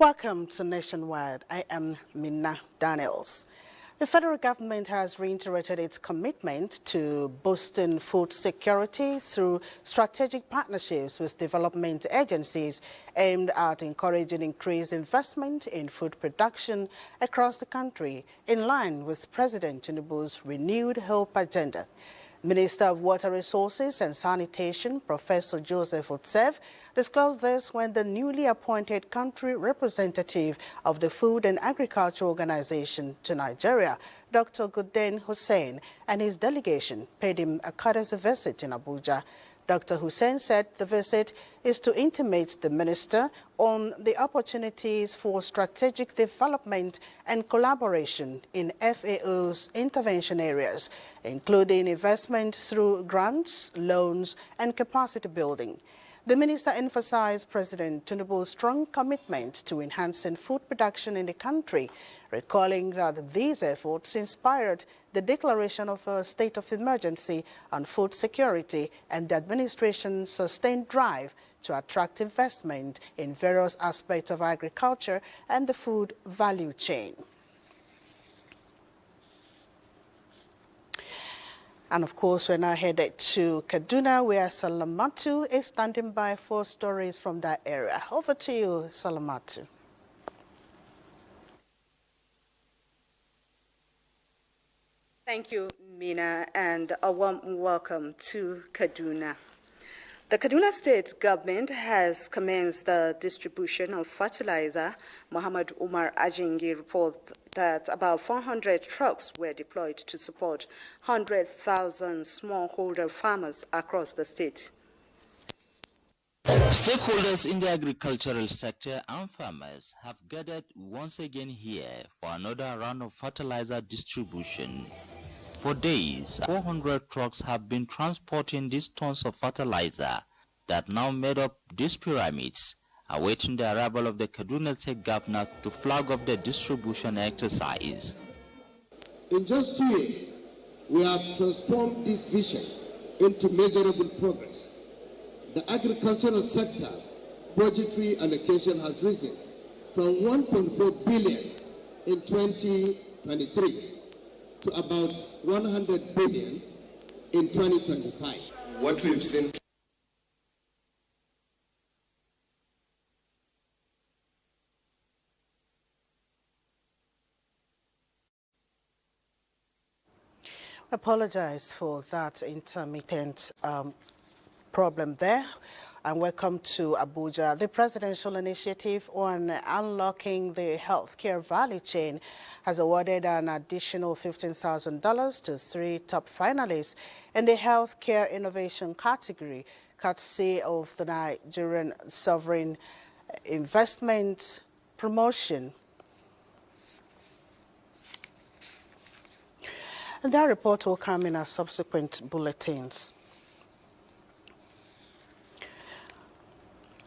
Welcome to Nationwide. I am Minna Daniels. The federal government has reiterated its commitment to boosting food security through strategic partnerships with development agencies aimed at encouraging increased investment in food production across the country, in line with President Tinubu's renewed hope agenda. Minister of Water Resources and Sanitation, Professor Joseph Otsev, disclosed this when the newly appointed country representative of the Food and Agriculture Organization to Nigeria, Dr. Guden Hussein, and his delegation paid him a courtesy visit in Abuja. Dr. Hussein said the visit is to intimate the minister on the opportunities for strategic development and collaboration in FAO's intervention areas, including investment through grants, loans, and capacity building. The minister emphasized President Tinubu's strong commitment to enhancing food production in the country, recalling that these efforts inspired the declaration of a state of emergency on food security and the administration's sustained drive to attract investment in various aspects of agriculture and the food value chain. And of course, we're now headed to Kaduna, where Salamatu is standing by for stories from that area. Over to you, Salamatu. Thank you, Mina, and a warm welcome to Kaduna. The Kaduna State government has commenced the distribution of fertilizer. Muhammad Umar Ajingi reports that about 400 trucks were deployed to support 100,000 smallholder farmers across the state. Stakeholders in the agricultural sector and farmers have gathered once again here for another round of fertilizer distribution. For days, 400 trucks have been transporting these tons of fertilizer that now made up these pyramids, awaiting the arrival of the Kaduna State Governor to flag off the distribution exercise. In just 2 years, we have transformed this vision into measurable progress. The agricultural sector budgetary allocation has risen from 1.4 billion in 2023 to about 100 billion in 2025. What we've seen Apologize for that intermittent problem there. And welcome to Abuja. The presidential initiative on unlocking the healthcare value chain has awarded an additional $15,000 to 3 top finalists in the healthcare innovation category, courtesy of the Nigerian Sovereign Investment Promotion. And that report will come in our subsequent bulletins.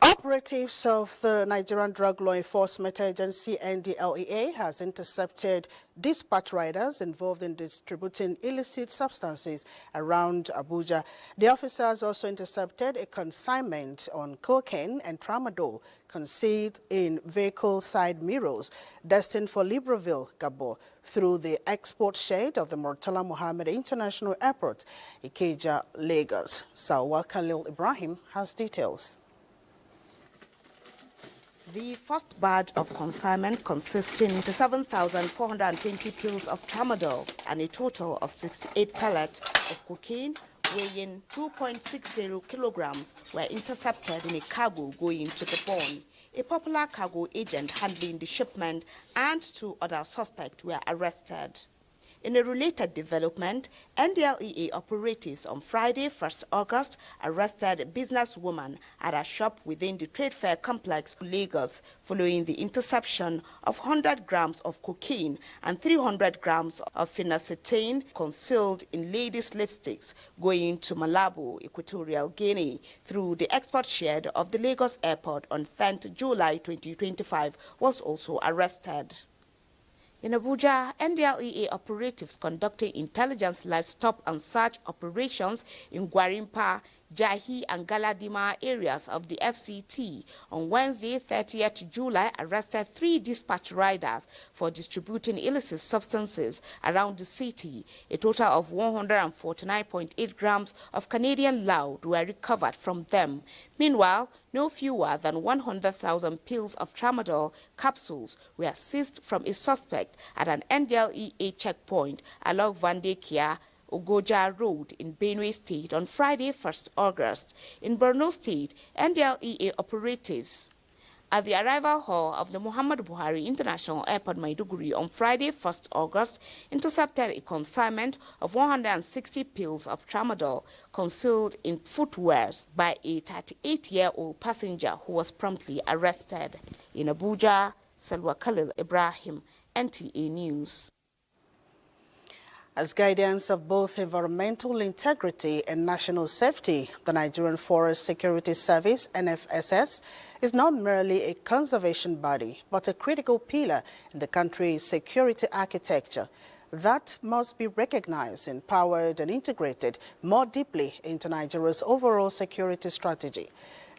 Operatives of the Nigerian Drug Law Enforcement Agency, NDLEA, has intercepted dispatch riders involved in distributing illicit substances around Abuja. The officers also intercepted a consignment on cocaine and tramadol concealed in vehicle side mirrors destined for Libreville, Gabon, through the export shed of the Murtala Mohammed International Airport, Ikeja, Lagos. Sawa Khalil Ibrahim has details. The first batch of consignment consisting of 7,420 pills of tramadol and a total of 68 pellets of cocaine weighing 2.60 kilograms were intercepted in a cargo going to Gabon. A popular cargo agent handling the shipment and 2 other suspects were arrested. In a related development, NDLEA operatives on Friday, 1st August, arrested a businesswoman at a shop within the Trade Fair complex in Lagos following the interception of 100 grams of cocaine and 300 grams of phenacetin concealed in ladies' lipsticks going to Malabo, Equatorial Guinea, through the export shed of the Lagos airport on 10th July 2025 was also arrested. In Abuja, NDLEA operatives conducting intelligence-led stop and search operations in Gwarimpa, Jahi and Galadima areas of the FCT on Wednesday, 30th July, arrested 3 dispatch riders for distributing illicit substances around the city. A total of 149.8 grams of Canadian loud were recovered from them. Meanwhile, no fewer than 100,000 pills of tramadol capsules were seized from a suspect at an NDLEA checkpoint along Vandekia Ogoja Road in Benue State on Friday, 1st August. In Borno State, NDLEA operatives at the arrival hall of the Muhammad Buhari International Airport, Maiduguri, on Friday, 1st August, intercepted a consignment of 160 pills of tramadol concealed in footwears by a 38-year-old passenger who was promptly arrested. In Abuja, Salwa Khalil Ibrahim, NTA News. As guidance of both environmental integrity and national safety, the Nigerian Forest Security Service, NFSS, is not merely a conservation body, but a critical pillar in the country's security architecture that must be recognized, empowered, and integrated more deeply into Nigeria's overall security strategy.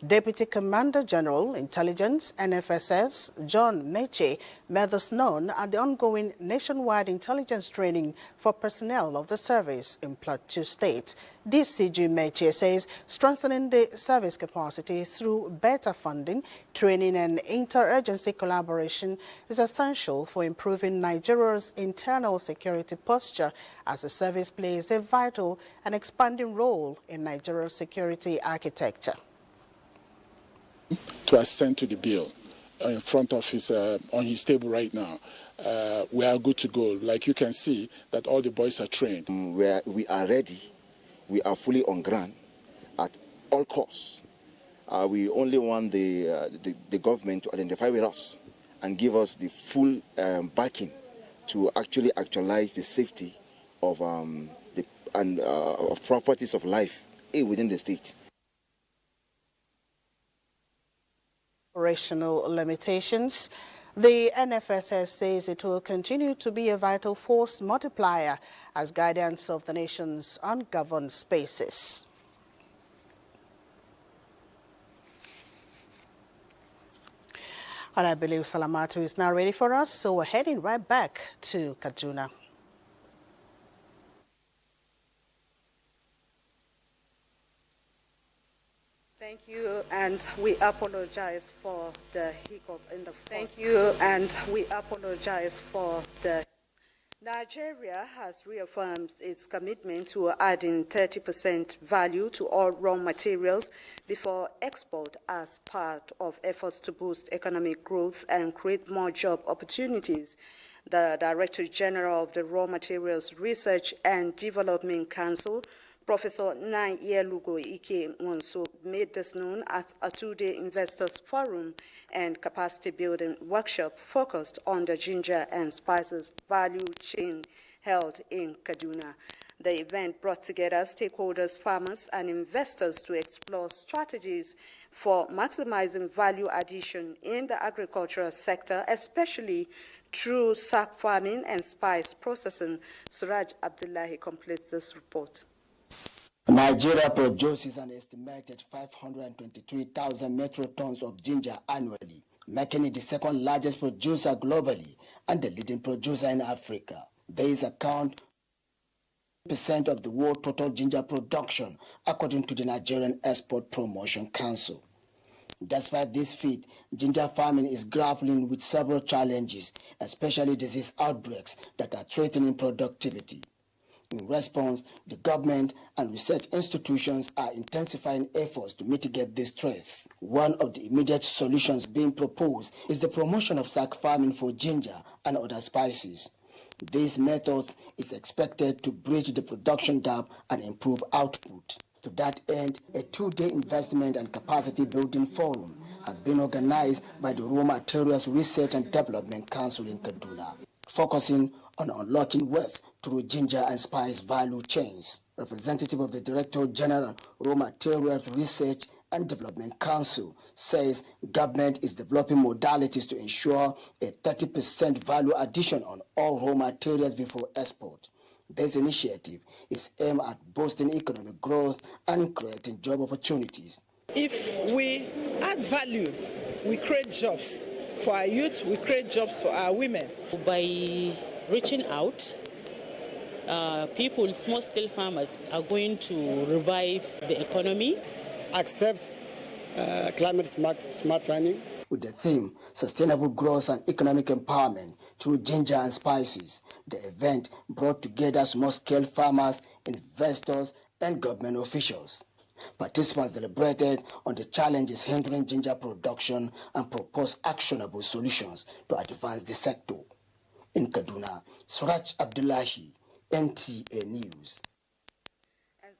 Deputy Commander General, Intelligence, NFSS, John Meche, made this known at the ongoing nationwide intelligence training for personnel of the service in Plateau State. DCG Meche says strengthening the service capacity through better funding, training, and inter-agency collaboration is essential for improving Nigeria's internal security posture, as the service plays a vital and expanding role in Nigeria's security architecture. To assent to the bill in front of his on his table right now. We are good to go. Like you can see that all the boys are trained. We are ready. We are fully on ground at all costs. We only want the government to identify with us and give us the full backing to actualize the safety of of properties of life within the state. Operational limitations. The NFSS says it will continue to be a vital force multiplier as guardians of the nation's ungoverned spaces. And I believe Salamatu is now ready for us, so we're heading right back to Kaduna. Thank you, and we apologize for the hiccup in the phone. Thank you, and we apologize for the... Nigeria has reaffirmed its commitment to adding 30% value to all raw materials before export as part of efforts to boost economic growth and create more job opportunities. The Director General of the Raw Materials Research and Development Council, Professor Nyelugo Ike Monso, made this known at a two-day investors forum and capacity building workshop focused on the ginger and spices value chain held in Kaduna. The event brought together stakeholders, farmers, and investors to explore strategies for maximizing value addition in the agricultural sector, especially through sack farming and spice processing. Suraj Abdullahi completes this report. Nigeria produces an estimated 523,000 metric tons of ginger annually, making it the second largest producer globally and the leading producer in Africa. These account % of the world total ginger production, according to the Nigerian Export Promotion Council. Despite this feat, ginger farming is grappling with several challenges, especially disease outbreaks that are threatening productivity. In response, the government and research institutions are intensifying efforts to mitigate this threats. One of the immediate solutions being proposed is the promotion of sack farming for ginger and other spices. This method is expected to bridge the production gap and improve output. To that end, a two-day investment and capacity building forum has been organized by the Raw Materials Research and Development Council in Kaduna, focusing on unlocking wealth through ginger and spice value chains. Representative of the Director General, Raw Materials Research and Development Council, says government is developing modalities to ensure a 30% value addition on all raw materials before export. This initiative is aimed at boosting economic growth and creating job opportunities. If we add value, we create jobs for our youth, we create jobs for our women. By reaching out, people, small-scale farmers, are going to revive the economy. Accept climate smart farming. With the theme, Sustainable Growth and Economic Empowerment through Ginger and Spices, the event brought together small-scale farmers, investors, and government officials. Participants deliberated on the challenges hindering ginger production and proposed actionable solutions to advance the sector. In Kaduna, Suraj Abdullahi, NTA News.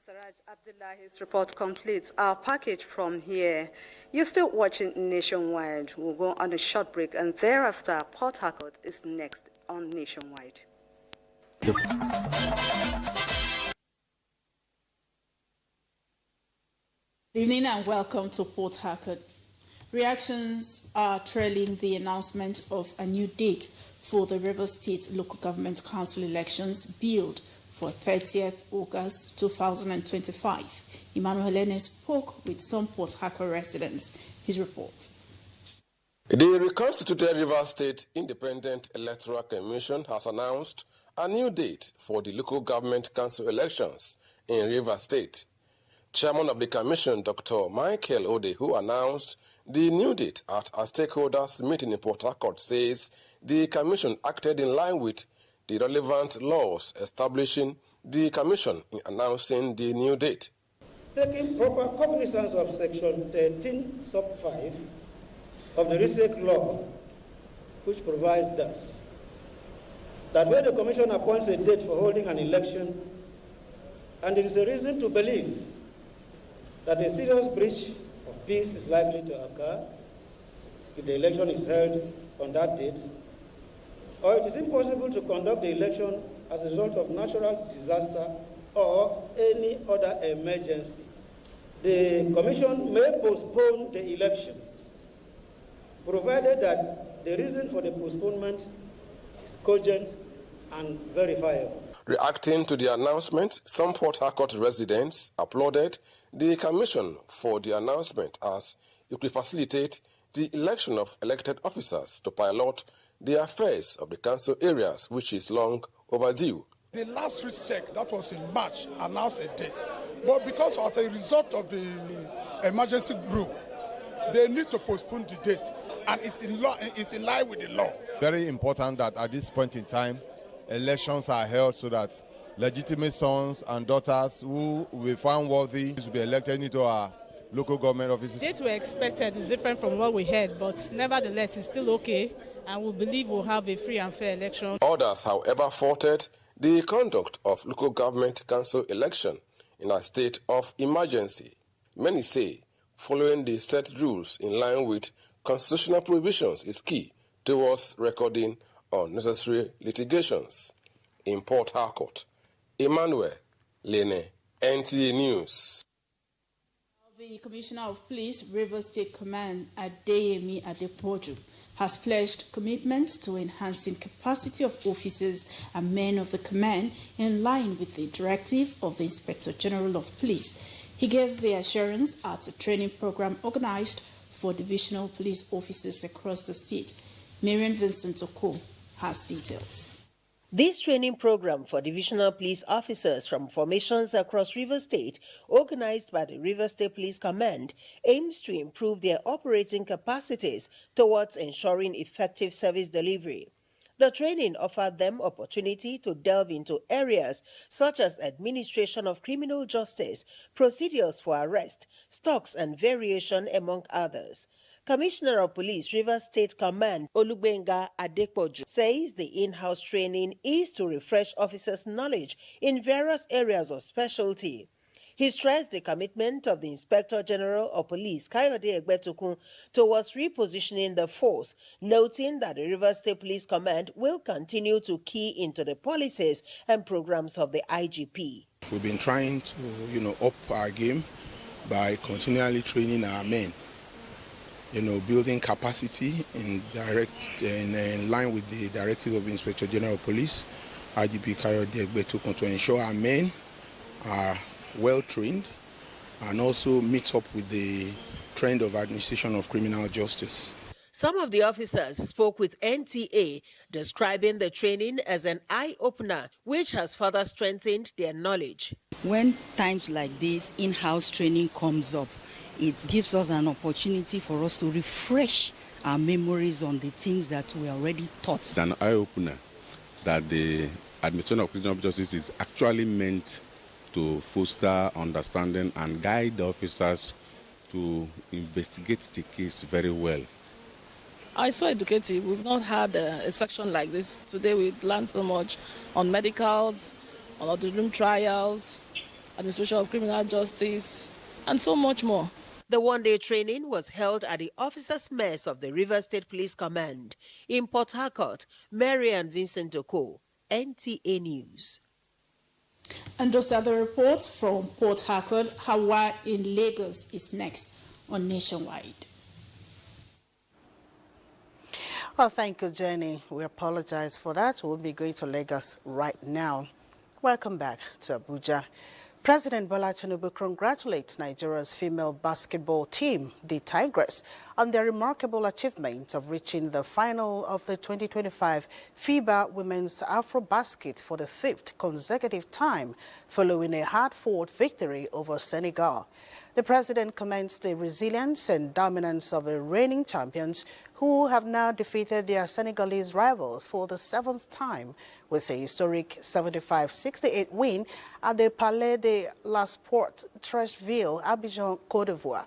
Saraj Abdullahi's report completes our package from here. You're still watching Nationwide. We'll go on a short break, and thereafter, Port Harcourt is next on Nationwide. Good evening and welcome to Port Harcourt. Reactions are trailing the announcement of a new date for the Rivers State Local Government Council elections billed for 30th August 2025. Emmanuel Helene spoke with some Port Harcourt residents. His report. The reconstituted Rivers State Independent Electoral Commission has announced a new date for the local government council elections in Rivers State. Chairman of the commission, Dr. Michael Ode, who announced the new date at a stakeholders meeting in Port Harcourt, says the commission acted in line with the relevant laws establishing the commission in announcing the new date. Taking proper cognizance of Section 13, Sub 5 of the RISEC law, which provides thus, that when the commission appoints a date for holding an election, and there is a reason to believe that a serious breach of peace is likely to occur if the election is held on that date, or it is impossible to conduct the election as a result of natural disaster or any other emergency, the Commission may postpone the election, provided that the reason for the postponement is cogent and verifiable. Reacting to the announcement, some Port Harcourt residents applauded the Commission for the announcement as it will facilitate the election of elected officers to pilot the affairs of the council areas, which is long overdue. The last RISEC, that was in March, announced a date. But because as a result of the emergency group, they need to postpone the date. And it's in line with the law. Very important that at this point in time, elections are held so that legitimate sons and daughters who will be found worthy to be elected into our local government offices. The date we expected is different from what we had, but nevertheless, it's still okay, and we believe we'll have a free and fair election. Others, however, faulted the conduct of local government council election in a state of emergency. Many say following the set rules in line with constitutional provisions is key towards recording unnecessary litigations. In Port Harcourt, Emmanuel Lene, NTA News. The Commissioner of Police, Rivers State Command, Adeyemi Adepoju, has pledged commitment to enhancing capacity of officers and men of the command in line with the directive of the Inspector General of Police. He gave the assurance at a training program organized for divisional police officers across the state. Marian Vincent Oko has details. This training program for divisional police officers from formations across Rivers State, organized by the Rivers State Police Command, aims to improve their operating capacities towards ensuring effective service delivery. The training offered them opportunity to delve into areas such as administration of criminal justice, procedures for arrest, stocks and variation, among others. Commissioner of Police, Rivers State Command, Olugbenga Adepoju, says the in-house training is to refresh officers' knowledge in various areas of specialty. He stressed the commitment of the Inspector General of Police, Kayode Egbetukun, towards repositioning the force, noting that the Rivers State Police Command will continue to key into the policies and programs of the IGP. We've been trying to, up our game by continually training our men. Building capacity in line with the directive of the Inspector General of Police IGP Kayode Egbetukun, to ensure our men are well trained and also meet up with the trend of administration of criminal justice. Some of the officers spoke with NTA, describing the training as an eye-opener, which has further strengthened their knowledge. When times like this, in-house training comes up, it gives us an opportunity for us to refresh our memories on the things that we already taught. It's an eye-opener that the administration of criminal justice is actually meant to foster understanding and guide the officers to investigate the case very well. I so educative. We've not had a section like this. Today we've learned so much on medicals, on auditorium trials, administration of criminal justice, and so much more. The one-day training was held at the Officers' Mess of the Rivers State Police Command in Port Harcourt. Mary and Vincent Oko, NTA News. And those are the reports from Port Harcourt. Hawa in Lagos is next on Nationwide. Well, thank you, Jenny. We apologize for that. We'll be going to Lagos right now. Welcome back to Abuja. President Bola Tinubu congratulates Nigeria's female basketball team, the Tigress, on their remarkable achievement of reaching the final of the 2025 FIBA Women's Afrobasket for the 5th consecutive time, following a hard-fought victory over Senegal. The president commends the resilience and dominance of the reigning champions, who have now defeated their Senegalese rivals for the 7th time with a historic 75-68 win at the Palais de la Sport, Trècheville, Abidjan, Côte d'Ivoire.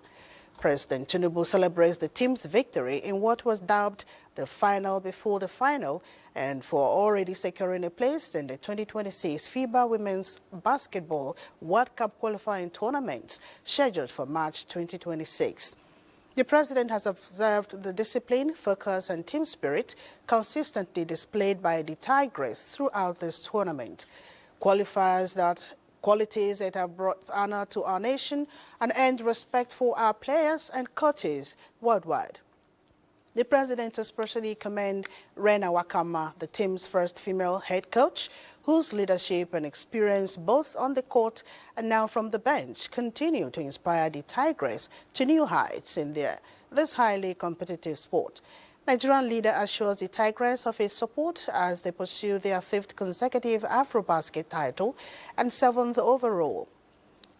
President Tinubu celebrates the team's victory in what was dubbed the final before the final, and for already securing a place in the 2026 FIBA Women's Basketball World Cup qualifying tournaments scheduled for March 2026. The president has observed the discipline, focus, and team spirit consistently displayed by the Tigress throughout this tournament. Qualities that have brought honor to our nation and earned respect for our players and coaches worldwide. The president especially commended Rena Wakama, the team's first female head coach, whose leadership and experience both on the court and now from the bench continue to inspire the Tigress to new heights in this highly competitive sport. Nigerian leader assures the Tigress of his support as they pursue their 5th consecutive Afrobasket title and 7th overall.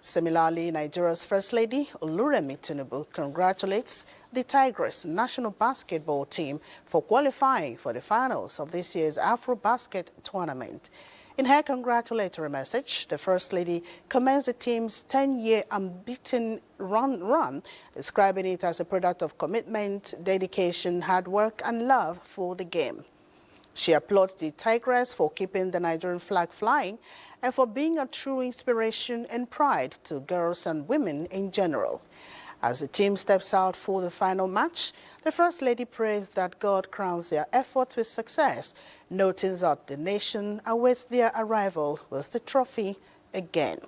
Similarly, Nigeria's First Lady, Oluremi Tinubu, congratulates the Tigress national basketball team for qualifying for the finals of this year's Afrobasket tournament. In her congratulatory message, the First Lady commends the team's 10-year unbeaten run, describing it as a product of commitment, dedication, hard work, and love for the game. She applauds the Tigress for keeping the Nigerian flag flying and for being a true inspiration and pride to girls and women in general. As the team steps out for the final match, the First Lady prays that God crowns their efforts with success, noting that the nation awaits their arrival with the trophy again.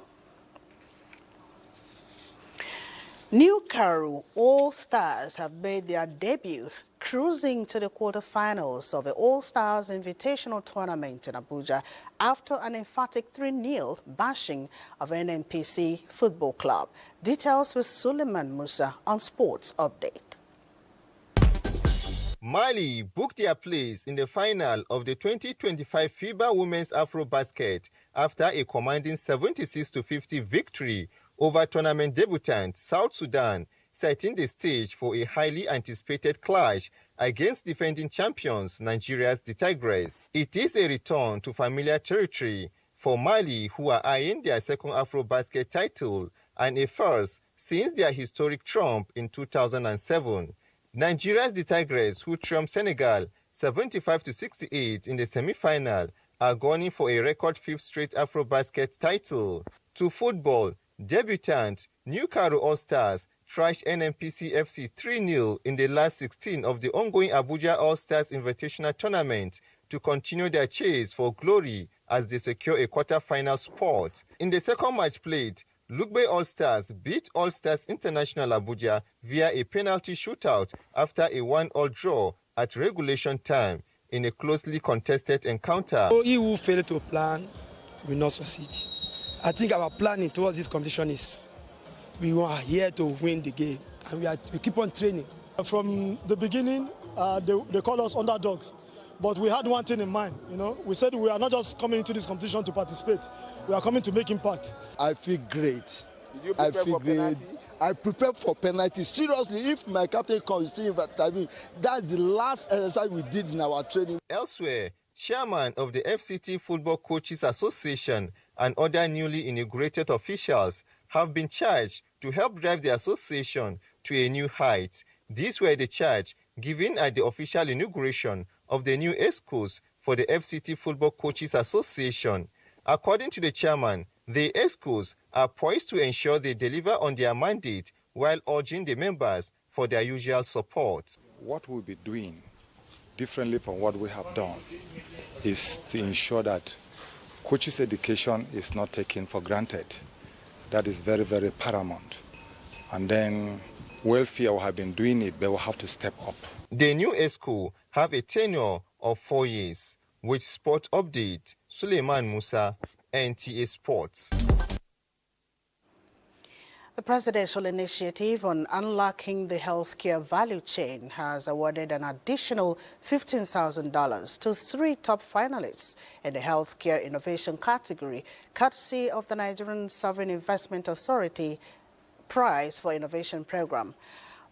New Karu All-Stars have made their debut, cruising to the quarterfinals of the All-Stars Invitational Tournament in Abuja after an emphatic 3-0 bashing of NNPC Football Club. Details with Suleiman Musa on Sports Update. Mali booked their place in the final of the 2025 FIBA Women's Afrobasket after a commanding 76-50 victory over tournament debutant South Sudan, setting the stage for a highly anticipated clash against defending champions Nigeria's the Tigress. It is a return to familiar territory for Mali, who are eyeing their second Afrobasket title and a first since their historic trump in 2007. Nigeria's the Tigress, who trumped Senegal 75-68 in the semi-final, are gunning for a record 5th straight Afrobasket title. To football, debutant New Karu All-Stars thrashed NNPC FC 3-0 in the last 16 of the ongoing Abuja All-Stars Invitational Tournament to continue their chase for glory as they secure a quarter-final spot. In the second match played, Lugbe All-Stars beat All-Stars International Abuja via a penalty shootout after a 1-1 draw at regulation time. in a closely contested encounter. He who failed to plan will not succeed. I think our planning towards this competition is we are here to win the game, and we keep on training. From the beginning, they call us underdogs, but we had one thing in mind. We said we are not just coming into this competition to participate; we are coming to make impact. I feel great. Did you prepare for penalty? I prepared for penalty. Seriously, if my captain comes, that's the last exercise we did in our training. Elsewhere, chairman of the FCT Football Coaches Association and other newly inaugurated officials have been charged to help drive the association to a new height. These were the charge given at the official inauguration of the new ESCOs for the FCT Football Coaches Association. According to the chairman, the ESCOs are poised to ensure they deliver on their mandate while urging the members for their usual support. What we'll be doing differently from what we have done is to ensure that coaches' education is not taken for granted. That is very, very paramount. And then welfare have been doing it, they will have to step up. The new ESCO have a tenure of 4 years. With Sport Update, Suleiman Musa, NTA Sports. The Presidential Initiative on Unlocking the Healthcare Value Chain has awarded an additional $15,000 to 3 top finalists in the Healthcare Innovation category, courtesy of the Nigerian Sovereign Investment Authority Prize for Innovation Program.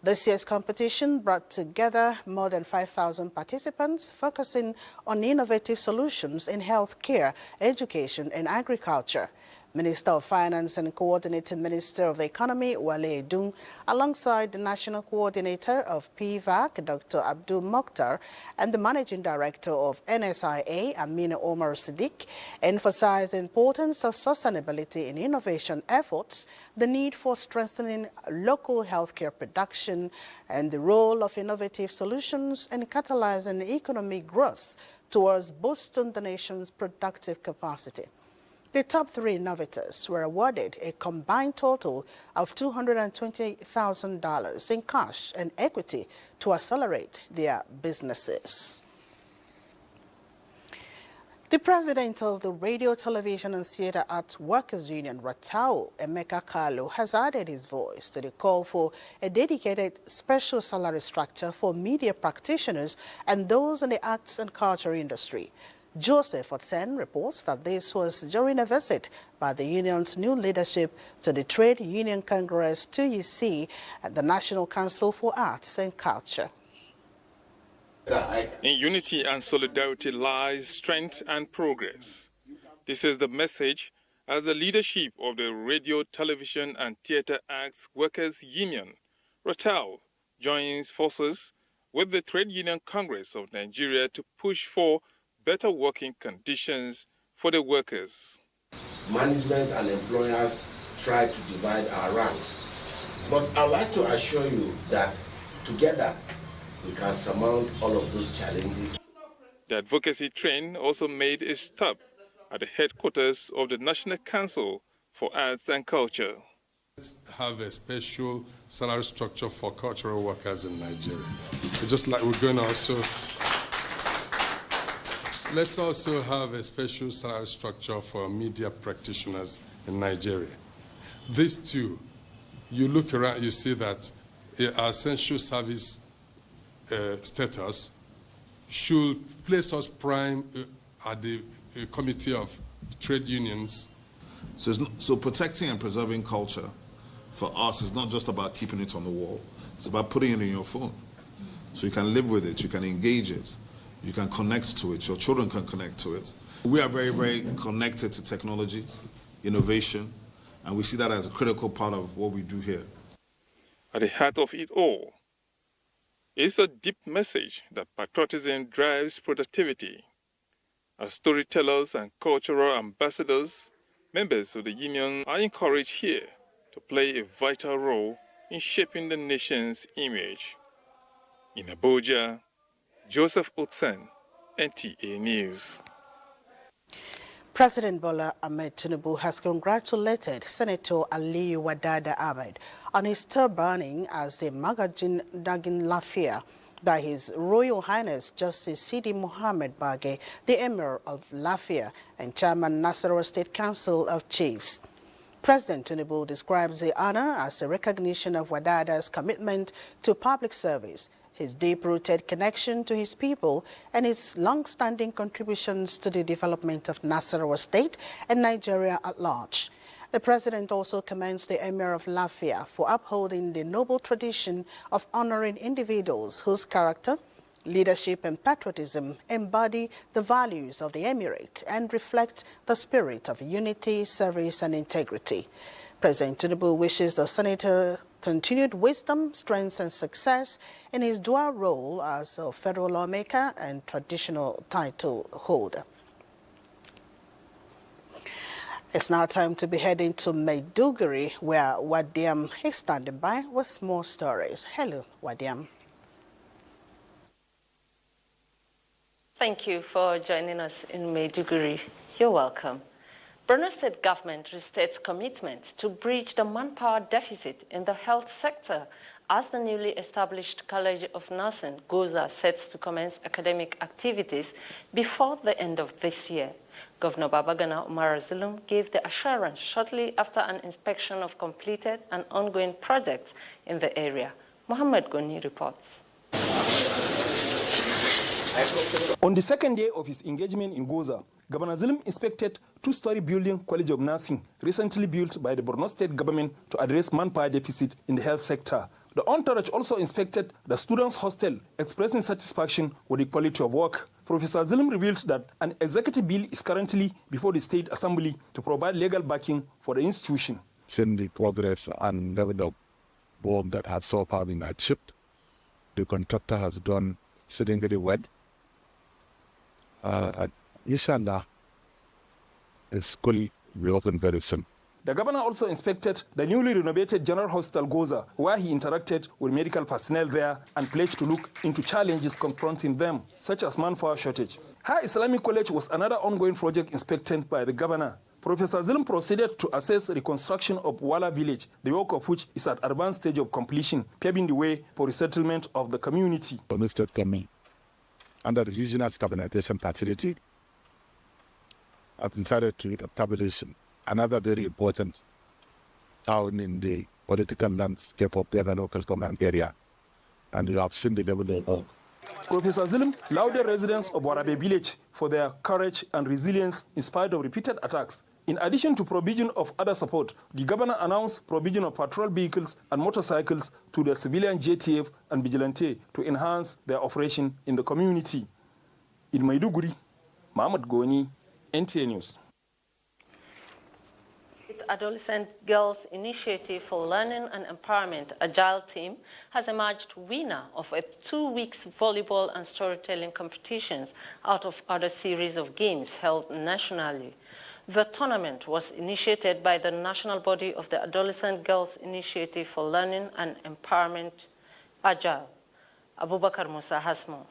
This year's competition brought together more than 5,000 participants focusing on innovative solutions in healthcare, education, and agriculture. Minister of Finance and Coordinating Minister of the Economy, Wale Edun, alongside the National Coordinator of PVAC, Dr. Abdul Mokhtar, and the Managing Director of NSIA, Amina Omar Siddiq, emphasized the importance of sustainability in innovation efforts, the need for strengthening local healthcare production, and the role of innovative solutions in catalyzing economic growth towards boosting the nation's productive capacity. The top 3 innovators were awarded a combined total of $220,000 in cash and equity to accelerate their businesses. The president of the Radio, Television and Theatre Arts Workers Union, RATAO, Emeka Kalu, has added his voice to the call for a dedicated special salary structure for media practitioners and those in the arts and culture industry. Joseph Otsen reports that this was during a visit by the union's new leadership to the Trade Union Congress 2UC at the National Council for Arts and Culture. In unity and solidarity lies strength and progress. This is the message as the leadership of the Radio, Television and Theatre Arts Workers Union, RATAO, joins forces with the Trade Union Congress of Nigeria to push for better working conditions for the workers. Management and employers try to divide our ranks, but I'd like to assure you that together we can surmount all of those challenges. The advocacy train also made a stop at the headquarters of the National Council for Arts and Culture. Let's have a special salary structure for cultural workers in Nigeria. Just like we're going to let's also have a special salary structure for media practitioners in Nigeria. These two, you look around, you see that our essential service status should place us prime at the Committee of Trade Unions. So protecting and preserving culture for us is not just about keeping it on the wall. It's about putting it in your phone. So you can live with it, you can engage it. You can connect to it. Your children can connect to it. We are very, very connected to technology, innovation, and we see that as a critical part of what we do here. At the heart of it all is a deep message that patriotism drives productivity. As storytellers and cultural ambassadors, members of the union are encouraged here to play a vital role in shaping the nation's image. In Abuja, Joseph Otsen, NTA News. President Bola Ahmed Tinubu has congratulated Senator Aliyu Wadada Ahmed on his stir burning as the Magajin Dagin Lafia by His Royal Highness Justice Sidi Mohammed Baghe, the Emir of Lafia and Chairman Nasarawa State Council of Chiefs. President Tinubu describes the honor as a recognition of Wadada's commitment to public service, his deep-rooted connection to his people, and his long-standing contributions to the development of Nasarawa State and Nigeria at large. The president also commends the Emir of Lafia for upholding the noble tradition of honoring individuals whose character, leadership and patriotism embody the values of the emirate and reflect the spirit of unity, service and integrity. President Tinubu wishes the senator continued wisdom, strength and success in his dual role as a federal lawmaker and traditional title holder. It's now time to be heading to Maiduguri, where Wadiam is standing by with more stories. Hello, Wadiam. Thank you for joining us in Maiduguri. You're welcome. Borno State government restates commitment to bridge the manpower deficit in the health sector as the newly established College of Nursing, Goza, sets to commence academic activities before the end of this year. Governor Babagana Umar Zulum gave the assurance shortly after an inspection of completed and ongoing projects in the area. Mohammed Goni reports. On the second day of his engagement in Goza, Governor Zulum inspected two-story building College of Nursing, recently built by the Borno State government to address manpower deficit in the health sector. The entourage also inspected the students' hostel, expressing satisfaction with the quality of work. Professor Zulum revealed that an executive bill is currently before the State Assembly to provide legal backing for the institution. Seeing the progress and level of work that has so far been achieved, the contractor has done exceedingly well. Inshallah, it's going to be open very soon. The governor also inspected the newly renovated General Hospital Goza, where he interacted with medical personnel there and pledged to look into challenges confronting them, such as manpower shortage. High Islamic College was another ongoing project inspected by the governor. Professor Zulum proceeded to assess reconstruction of Wala village, the work of which is at advanced stage of completion, paving the way for resettlement of the community. Borno State government, under the regional stabilization facility, has decided to establish another very important town in the political landscape of the local government area. And you have seen the level of. Professor Zulum lauded residents of Warabe village for their courage and resilience in spite of repeated attacks. In addition to provision of other support, the governor announced provision of patrol vehicles and motorcycles to the civilian JTF and Vigilante to enhance their operation in the community. In Maiduguri, Mohammed Goni, NTA News. Adolescent Girls Initiative for Learning and Empowerment, Agile team, has emerged winner of a 2-week volleyball and storytelling competitions out of other series of games held nationally. The tournament was initiated by the national body of the Adolescent Girls Initiative for Learning and Empowerment, Agile. Abubakar Musa has more.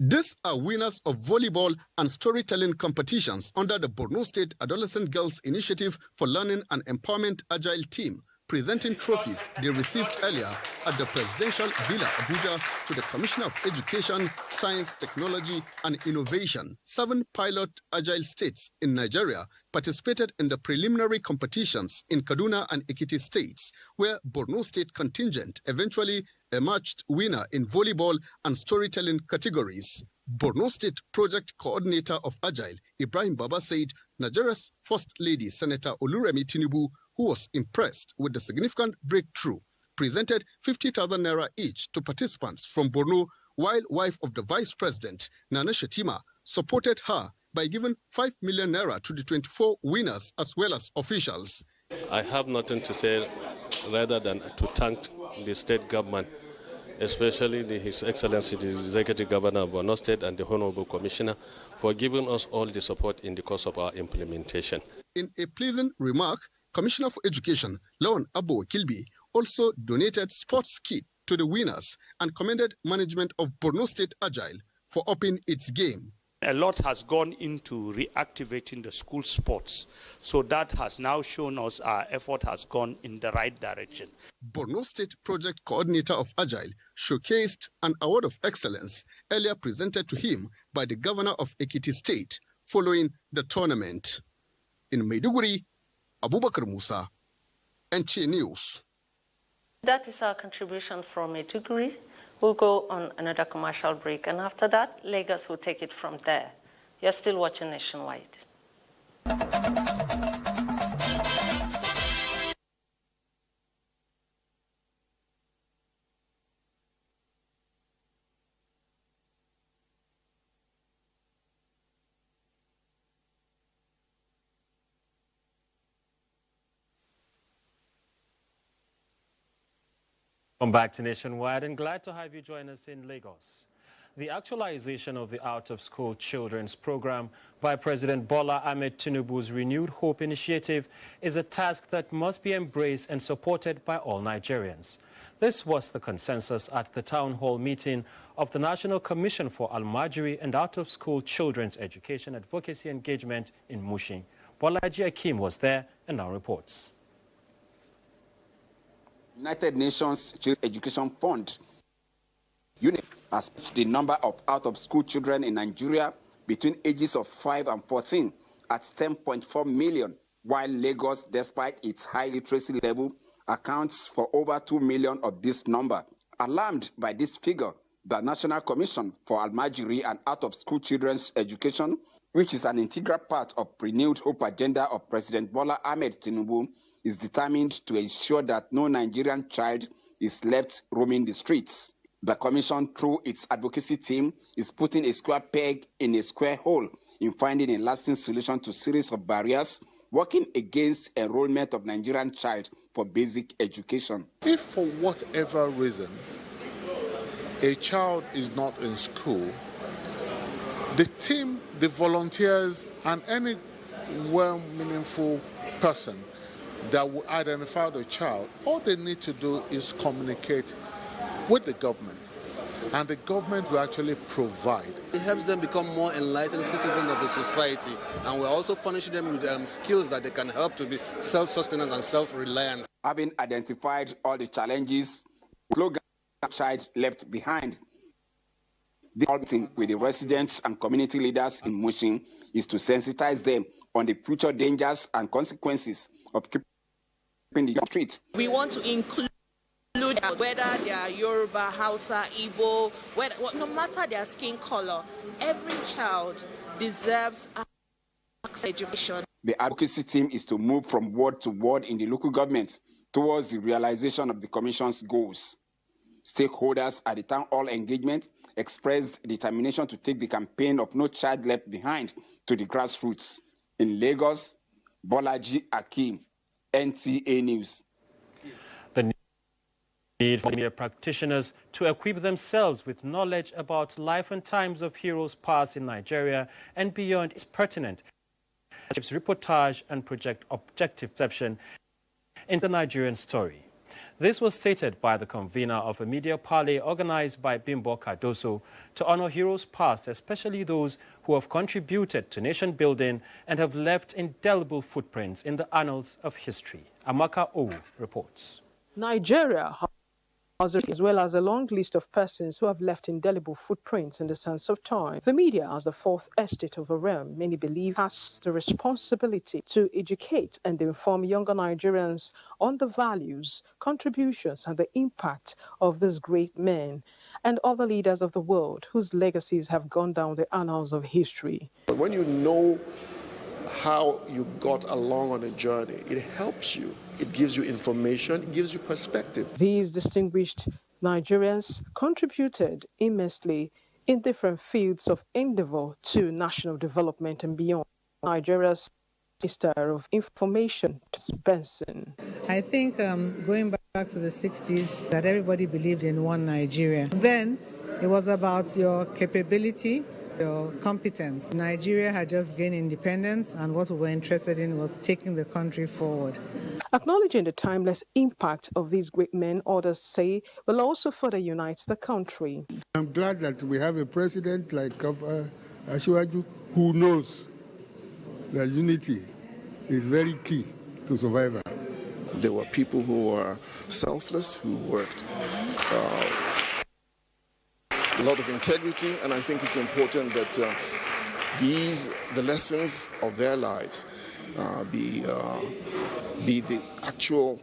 These are winners of volleyball and storytelling competitions under the Borno State Adolescent Girls Initiative for Learning and Empowerment Agile team, presenting trophies they received earlier at the Presidential Villa Abuja to the Commissioner of Education, Science, Technology and Innovation. 7 pilot Agile states in Nigeria participated in the preliminary competitions in Kaduna and Ekiti states, where Borno State contingent eventually emerged winner in volleyball and storytelling categories. Borno State Project Coordinator of Agile, Ibrahim Baba, said Nigeria's First Lady, Senator Oluremi Tinubu, who was impressed with the significant breakthrough, presented 50,000 naira each to participants from Borno, while wife of the Vice President, Nana Shetima, supported her by giving 5 million naira to the 24 winners as well as officials. I have nothing to say rather than to thank the state government, especially His Excellency the Executive Governor of Borno State and the Honorable Commissioner, for giving us all the support in the course of our implementation. In a pleasant remark, Commissioner for Education, Lawan Abo Kilby, also donated sports kit to the winners and commended management of Borno State Agile for upping its game. A lot has gone into reactivating the school sports. So that has now shown us our effort has gone in the right direction. Borno State Project Coordinator of Agile showcased an award of excellence earlier presented to him by the Governor of Ekiti State following the tournament. In Maiduguri, Abubakar Musa, NTA News. That is our contribution from Maiduguri. We'll go on another commercial break, and after that, Lagos will take it from there. You're still watching Nationwide. Welcome back to Nationwide, and glad to have you join us in Lagos. The actualization of the out-of-school children's program by President Bola Ahmed Tinubu's Renewed Hope initiative is a task that must be embraced and supported by all Nigerians. This was the consensus at the town hall meeting of the National Commission for Almajiri and Out-of-School Children's Education Advocacy Engagement in Mushin. Bolaji Akim was there and now reports. United Nations Child Education Fund UNICEF has put the number of out-of-school children in Nigeria between ages of 5 and 14 at 10.4 million, while Lagos, despite its high literacy level, accounts for over 2 million of this number. Alarmed by this figure, the National Commission for Almajiri and Out-of-School Children's Education, which is an integral part of Renewed Hope agenda of President Bola Ahmed Tinubu, is determined to ensure that no Nigerian child is left roaming the streets. The Commission, through its advocacy team, is putting a square peg in a square hole in finding a lasting solution to a series of barriers, working against enrollment of Nigerian child for basic education. If for whatever reason a child is not in school, the team, the volunteers, and any well-meaningful person that will identify the child, all they need to do is communicate with the government, and the government will actually provide. It helps them become more enlightened citizens of the society, and we're also furnishing them with skills that they can help to be self-sustenance and self-reliance. Having identified all the challenges, slogan child left behind, the meeting with the residents and community leaders in Mushin is to sensitize them on the future dangers and consequences of keeping the street. We want to include whether they are Yoruba, Hausa, Igbo, no matter their skin color, every child deserves access to education. The advocacy team is to move from word to word in the local government towards the realization of the Commission's goals. Stakeholders at the town hall engagement expressed determination to take the campaign of No Child Left Behind to the grassroots. In Lagos, Bolaji Akim, NTA News. The need for media practitioners to equip themselves with knowledge about life and times of heroes past in Nigeria and beyond is pertinent. Reportage and project objective perception in the Nigerian story. This was stated by the convener of a media parley organized by Bimbo Cardoso to honor heroes past, especially those who have contributed to nation building and have left indelible footprints in the annals of history. Amaka Owu reports. Nigeria has, as well as a long list of persons who have left indelible footprints in the sands of time. The media, as the fourth estate of the realm, many believe has the responsibility to educate and inform younger Nigerians on the values, contributions, and the impact of these great men and other leaders of the world whose legacies have gone down the annals of history. When you know how you got along on a journey, it helps you. It gives you information, it gives you perspective. These distinguished Nigerians contributed immensely in different fields of endeavor to national development and beyond. Nigeria's Minister of Information, Benson. I think going back to the 60s, that everybody believed in one Nigeria. Then it was about your capability, your competence. Nigeria had just gained independence, and what we were interested in was taking the country forward. Acknowledging the timeless impact of these great men, others say, will also further unite the country. I'm glad that we have a president like Asiwaju who knows that unity is very key to survival. There were people who were selfless, who worked a lot of integrity, and I think it's important that the lessons of their lives be the actual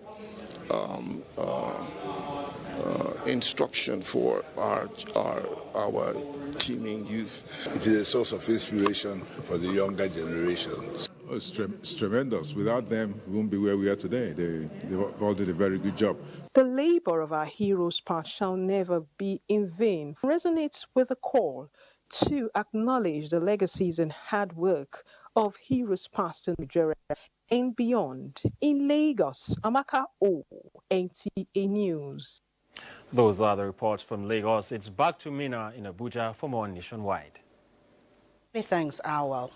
instruction for our teeming youth. It is a source of inspiration for the younger generations. It's tremendous. Without them, we won't be where we are today. They all did a very good job. The labor of our heroes past shall never be in vain resonates with a call to acknowledge the legacies and hard work of heroes past in Nigeria and beyond. In Lagos, Amaka O, NTA News. Those are the reports from Lagos. It's back to Mina in Abuja for more nationwide. Many thanks, Awal.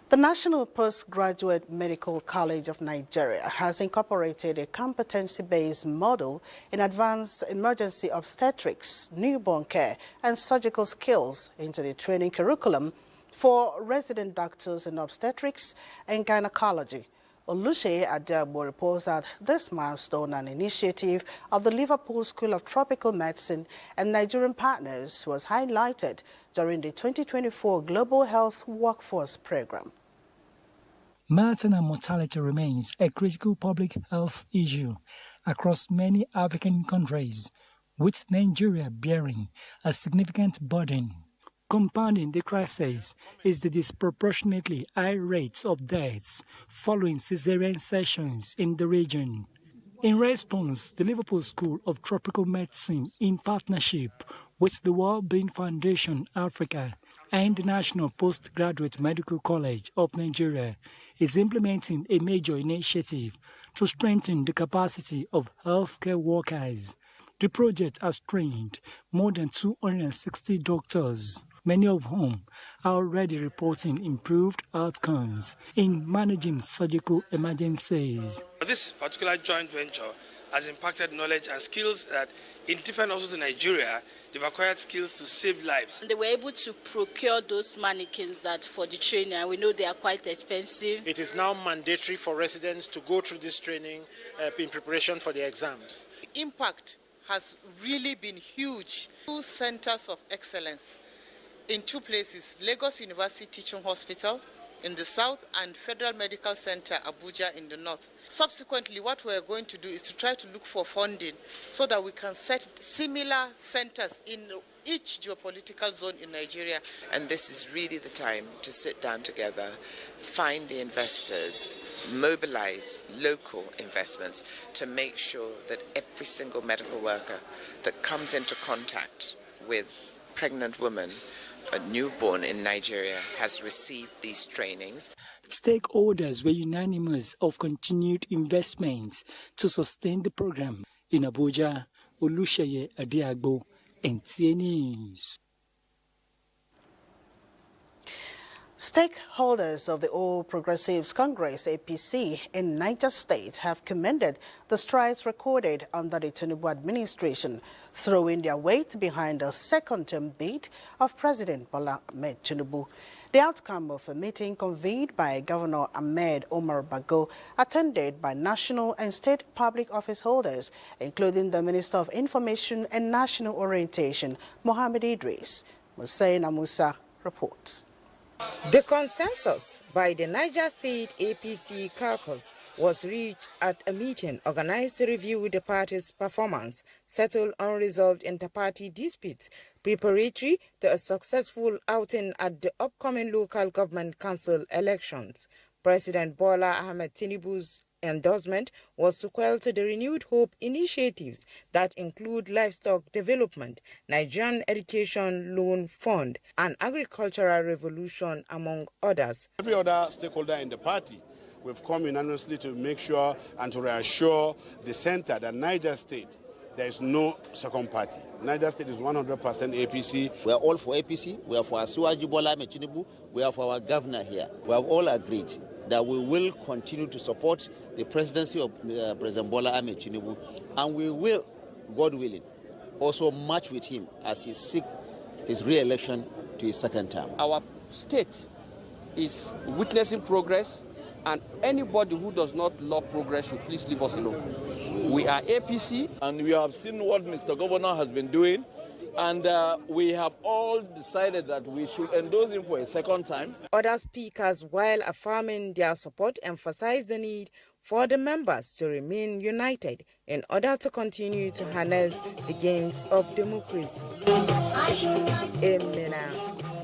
The National Postgraduate Medical College of Nigeria has incorporated a competency-based model in advanced emergency obstetrics, newborn care, and surgical skills into the training curriculum for resident doctors in obstetrics and gynecology. Oluseye Adiagbo reports that this milestone and initiative of the Liverpool School of Tropical Medicine and Nigerian partners was highlighted during the 2024 Global Health Workforce Program. Maternal mortality remains a critical public health issue across many African countries, with Nigeria bearing a significant burden. Compounding the crisis is the disproportionately high rates of deaths following cesarean sections in the region. In response, the Liverpool School of Tropical Medicine, in partnership with the Wellbeing Foundation Africa and the National Postgraduate Medical College of Nigeria, is implementing a major initiative to strengthen the capacity of healthcare workers. The project has trained more than 260 doctors, many of whom are already reporting improved outcomes in managing surgical emergencies. This particular joint venture has impacted knowledge and skills that in different hospitals in Nigeria, they've acquired skills to save lives. They were able to procure those mannequins that for the training, and we know they are quite expensive. It is now mandatory for residents to go through this training in preparation for the exams. The impact has really been huge. 2 centers of excellence in 2 places, Lagos University Teaching Hospital in the south and Federal Medical Center, Abuja in the north. Subsequently, what we're going to do is to try to look for funding so that we can set similar centers in each geopolitical zone in Nigeria. And this is really the time to sit down together, find the investors, mobilize local investments to make sure that every single medical worker that comes into contact with pregnant women, a newborn in Nigeria, has received these trainings. Stakeholders were unanimous of continued investments to sustain the program. In Abuja, Oluseye Adiagbo, NTA News. Stakeholders of the All Progressives Congress, APC, in Niger State have commended the strides recorded under the Tinubu administration, throwing their weight behind the second-term bid of President Bola Ahmed Tinubu. The outcome of a meeting convened by Governor Ahmed Omar Bago, attended by national and state public office holders, including the Minister of Information and National Orientation, Mohammed Idris. Musaina Musa reports. The consensus by the Niger State APC caucus was reached at a meeting organized to review the party's performance, settle unresolved inter-party disputes, preparatory to a successful outing at the upcoming local government council elections. President Bola Ahmed Tinubu's endorsement was sequel to the renewed hope initiatives that include livestock development, Nigerian Education Loan Fund, and agricultural revolution, among others. Every other stakeholder in the party, we've come unanimously to make sure and to reassure the center that Niger State, there is no second party. Niger State is 100% APC. We are all for APC. We are for Asiwaju Bola Ahmed Tinubu. We are for our governor here. We have all agreed that we will continue to support the presidency of President Bola Ahmed Tinubu, and we will, God willing, also march with him as he seeks his re-election to to his second term. Our state is witnessing progress, and anybody who does not love progress should please leave us alone. We are APC. And we have seen what Mr. Governor has been doing, and we have all decided that we should endorse him for a second time. Other speakers, while affirming their support, emphasized the need for the members to remain united in order to continue to harness the gains of democracy.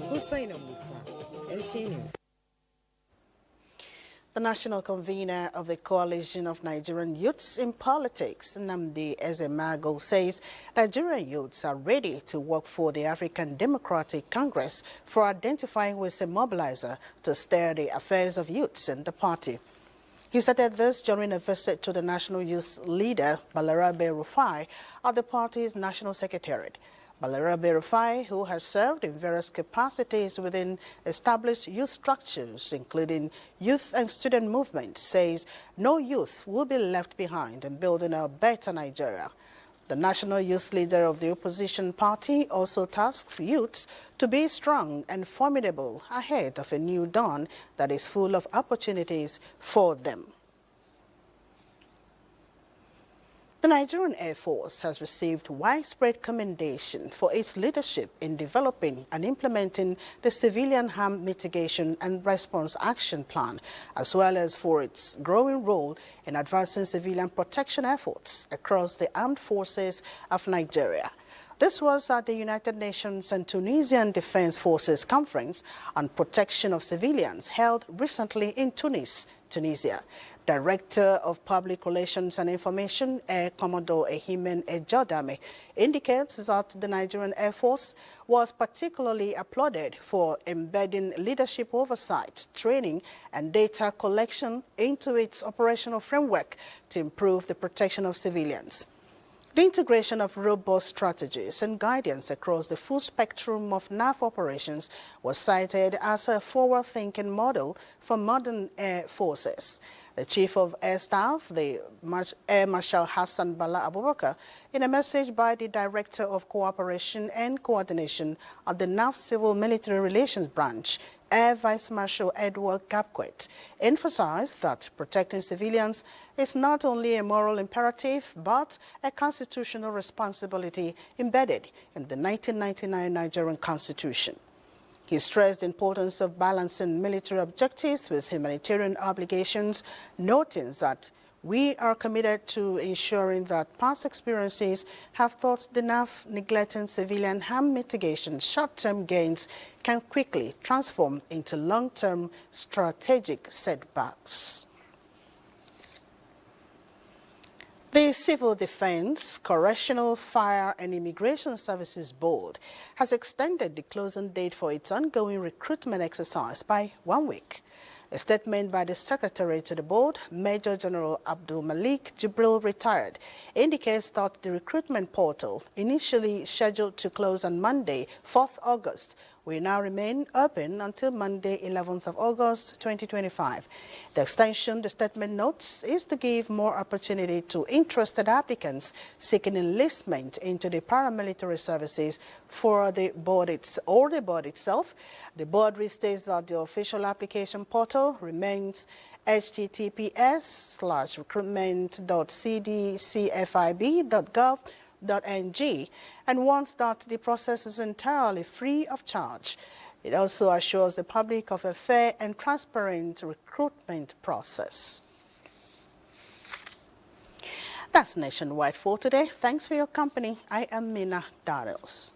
Hussaina Musa, NT News. The national convener of the Coalition of Nigerian Youths in Politics, Nnamdi Ezemago, says Nigerian youths are ready to work for the African Democratic Congress for identifying with a mobilizer to steer the affairs of youths in the party. He said this during a visit to the national youth leader, Balarabe Rufai, at the party's national secretariat. Balarabe Rufai, who has served in various capacities within established youth structures, including youth and student movements, says no youth will be left behind in building a better Nigeria. The national youth leader of the opposition party also tasks youths to be strong and formidable ahead of a new dawn that is full of opportunities for them. The Nigerian Air Force has received widespread commendation for its leadership in developing and implementing the Civilian Harm Mitigation and Response Action Plan, as well as for its growing role in advancing civilian protection efforts across the armed forces of Nigeria. This was at the United Nations and Tunisian Defense Forces Conference on Protection of Civilians held recently in Tunis, Tunisia. Director of Public Relations and Information, Air Commodore Ehimen Ejodame, indicates that the Nigerian Air Force was particularly applauded for embedding leadership oversight, training, and data collection into its operational framework to improve the protection of civilians. The integration of robust strategies and guidance across the full spectrum of NAF operations was cited as a forward-thinking model for modern air forces. The Chief of Air Staff, the Air Marshal Hassan Bala Abubakar, in a message by the Director of Cooperation and Coordination at the NAF Civil Military Relations Branch, Air Vice Marshal Edward Gapquet, emphasized that protecting civilians is not only a moral imperative, but a constitutional responsibility embedded in the 1999 Nigerian Constitution. He stressed the importance of balancing military objectives with humanitarian obligations, noting that we are committed to ensuring that past experiences have taught the NAF neglecting civilian harm mitigation short-term gains can quickly transform into long-term strategic setbacks. The Civil Defense, Correctional, Fire and Immigration Services Board has extended the closing date for its ongoing recruitment exercise by 1 week. A statement by the Secretary to the board, Major General Abdul Malik Jibril, retired, indicates that the recruitment portal, initially scheduled to close on Monday, 4th August, will now remain open until Monday, 11th of August, 2025. The extension, the statement notes, is to give more opportunity to interested applicants seeking enlistment into the paramilitary services for the board itself. The board restates that the official application portal remains https://recruitment.cdcfib.gov.ng and wants that the process is entirely free of charge. It also assures the public of a fair and transparent recruitment process. That's Nationwide for today. Thanks for your company. I am Mina Daniels.